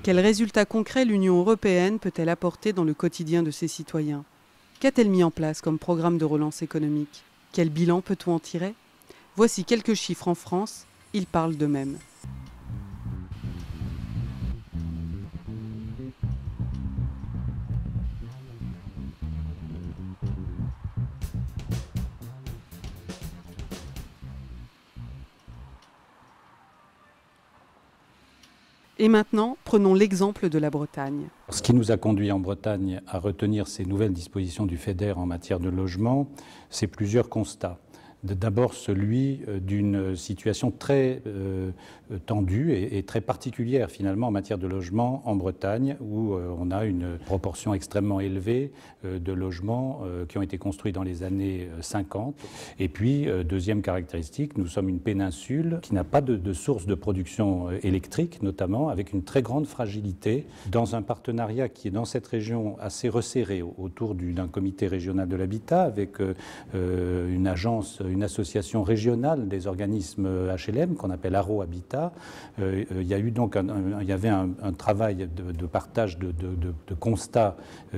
Quels résultats concrets l'Union européenne peut-elle apporter dans le quotidien de ses citoyens? Qu'a-t-elle mis en place comme programme de relance économique? Quel bilan peut-on en tirer? Voici quelques chiffres en France, ils parlent d'eux-mêmes. Et maintenant, prenons l'exemple de la Bretagne. Ce qui nous a conduit en Bretagne à retenir ces nouvelles dispositions du FEDER en matière de logement, c'est plusieurs constats. D'abord celui d'une situation très tendue et très particulière finalement en matière de logement en Bretagne, où on a une proportion extrêmement élevée de logements qui ont été construits dans les années 50. Et puis, deuxième caractéristique, nous sommes une péninsule qui n'a pas de source de production électrique, notamment, avec une très grande fragilité, dans un partenariat qui est dans cette région assez resserré autour d'un comité régional de l'habitat, avec une agence, une association régionale des organismes HLM qu'on appelle Haro Habitat. Il y a eu donc il y avait un travail de partage de constats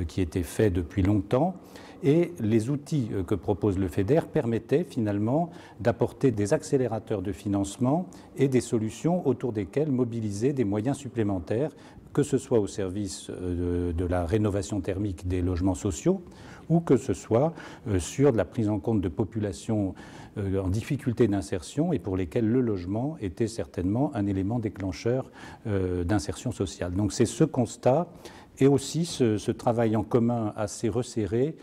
qui était fait depuis longtemps. Et les outils que propose le FEDER permettaient finalement d'apporter des accélérateurs de financement et des solutions autour desquelles mobiliser des moyens supplémentaires, que ce soit au service de la rénovation thermique des logements sociaux ou que ce soit sur de la prise en compte de populations en difficulté d'insertion et pour lesquelles le logement était certainement un élément déclencheur d'insertion sociale. Donc c'est ce constat et aussi ce travail en commun assez resserré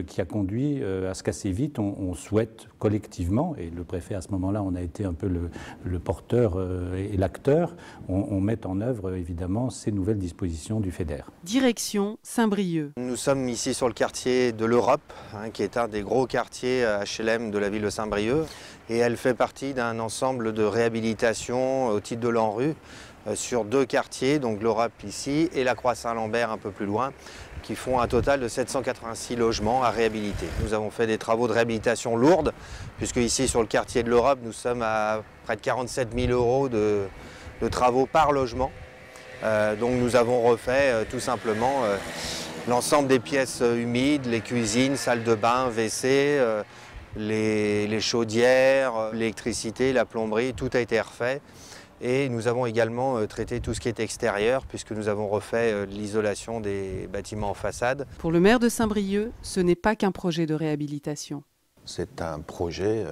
qui a conduit à ce qu'assez vite on souhaite collectivement, et le préfet à ce moment-là on a été un peu le porteur et l'acteur, on met en œuvre évidemment ces nouvelles dispositions du FEDER. Direction Saint-Brieuc. Nous sommes ici sur le quartier de l'Europe, qui est un des gros quartiers HLM de la ville de Saint-Brieuc, et elle fait partie d'un ensemble de réhabilitation au titre de l'ANRU sur deux quartiers, donc l'Europe ici et la Croix-Saint-Lambert un peu plus loin, qui font un total de 786 logements à réhabiliter. Nous avons fait des travaux de réhabilitation lourdes, puisque ici sur le quartier de l'Europe, nous sommes à près de 47 000 € de travaux par logement. Donc nous avons refait tout simplement l'ensemble des pièces humides, les cuisines, salles de bain, WC, les chaudières, l'électricité, la plomberie, tout a été refait. Et nous avons également traité tout ce qui est extérieur, puisque nous avons refait l'isolation des bâtiments en façade. Pour le maire de Saint-Brieuc, ce n'est pas qu'un projet de réhabilitation. C'est un projet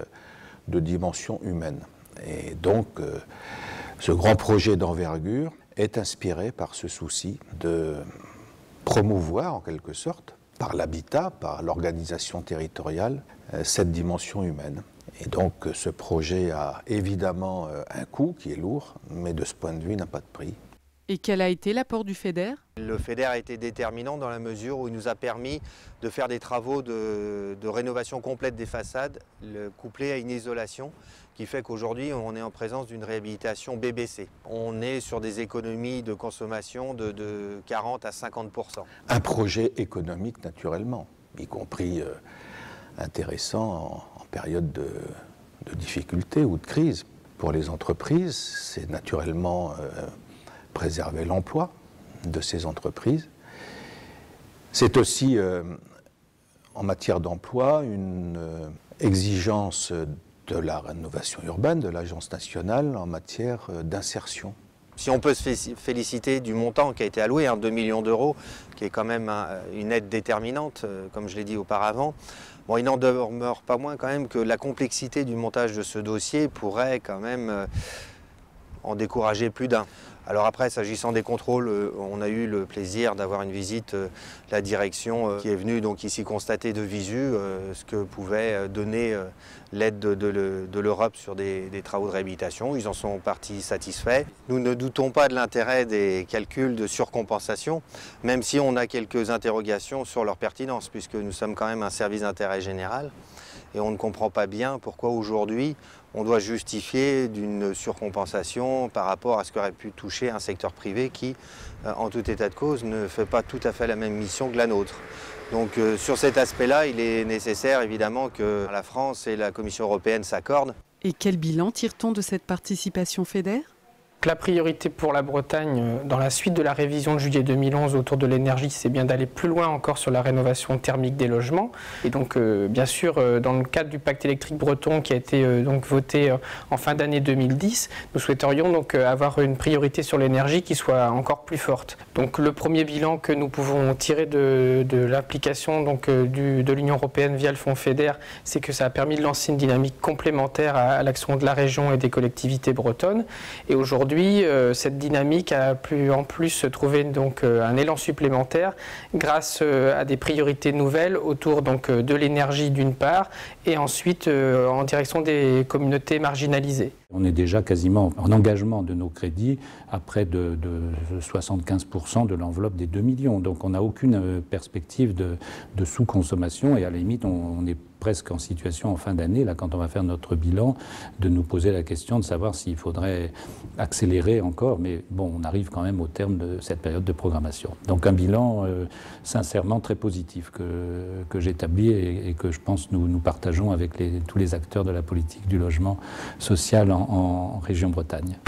de dimension humaine. Et donc, ce grand projet d'envergure est inspiré par ce souci de promouvoir, en quelque sorte, par l'habitat, par l'organisation territoriale, cette dimension humaine. Et donc ce projet a évidemment un coût qui est lourd, mais de ce point de vue n'a pas de prix. Et quel a été l'apport du FEDER? Le FEDER a été déterminant dans la mesure où il nous a permis de faire des travaux de rénovation complète des façades, couplés à une isolation, qui fait qu'aujourd'hui on est en présence d'une réhabilitation BBC. On est sur des économies de consommation de 40 à 50%. Un projet économique naturellement, y compris intéressant en période de difficulté ou de crise. Pour les entreprises, c'est naturellement préserver l'emploi de ces entreprises. C'est aussi, en matière d'emploi, une exigence de la rénovation urbaine, de l'Agence nationale en matière d'insertion. Si on peut se féliciter du montant qui a été alloué, 2 millions d'euros, qui est quand même une aide déterminante, comme je l'ai dit auparavant, bon, il n'en demeure pas moins quand même que la complexité du montage de ce dossier pourrait quand même en décourager plus d'un. Alors après, s'agissant des contrôles, on a eu le plaisir d'avoir une visite de la direction qui est venue donc ici constater de visu ce que pouvait donner l'aide de l'Europe sur des travaux de réhabilitation. Ils en sont en partie satisfaits. Nous ne doutons pas de l'intérêt des calculs de surcompensation, même si on a quelques interrogations sur leur pertinence, puisque nous sommes quand même un service d'intérêt général. Et on ne comprend pas bien pourquoi aujourd'hui on doit justifier d'une surcompensation par rapport à ce qu'aurait pu toucher un secteur privé qui, en tout état de cause, ne fait pas tout à fait la même mission que la nôtre. Donc sur cet aspect-là, il est nécessaire évidemment que la France et la Commission européenne s'accordent. Et quel bilan tire-t-on de cette participation FEDER? La priorité pour la Bretagne, dans la suite de la révision de juillet 2011 autour de l'énergie, c'est bien d'aller plus loin encore sur la rénovation thermique des logements. Et donc, bien sûr, dans le cadre du pacte électrique breton qui a été donc voté en fin d'année 2010, nous souhaiterions donc avoir une priorité sur l'énergie qui soit encore plus forte. Donc, le premier bilan que nous pouvons tirer de l'application donc de l'Union européenne via le fonds FEDER, c'est que ça a permis de lancer une dynamique complémentaire à l'action de la région et des collectivités bretonnes. Et aujourd'hui, cette dynamique a en plus trouvé donc un élan supplémentaire grâce à des priorités nouvelles autour donc de l'énergie d'une part et ensuite en direction des communautés marginalisées. On est déjà quasiment en engagement de nos crédits à près de 75% de l'enveloppe des 2 millions. Donc on n'a aucune perspective de sous-consommation et à la limite on est presque en situation en fin d'année, là quand on va faire notre bilan, de nous poser la question de savoir s'il faudrait accélérer encore. Mais bon, on arrive quand même au terme de cette période de programmation. Donc un bilan sincèrement très positif que j'établis et que je pense nous partageons avec tous les acteurs de la politique du logement social en région Bretagne.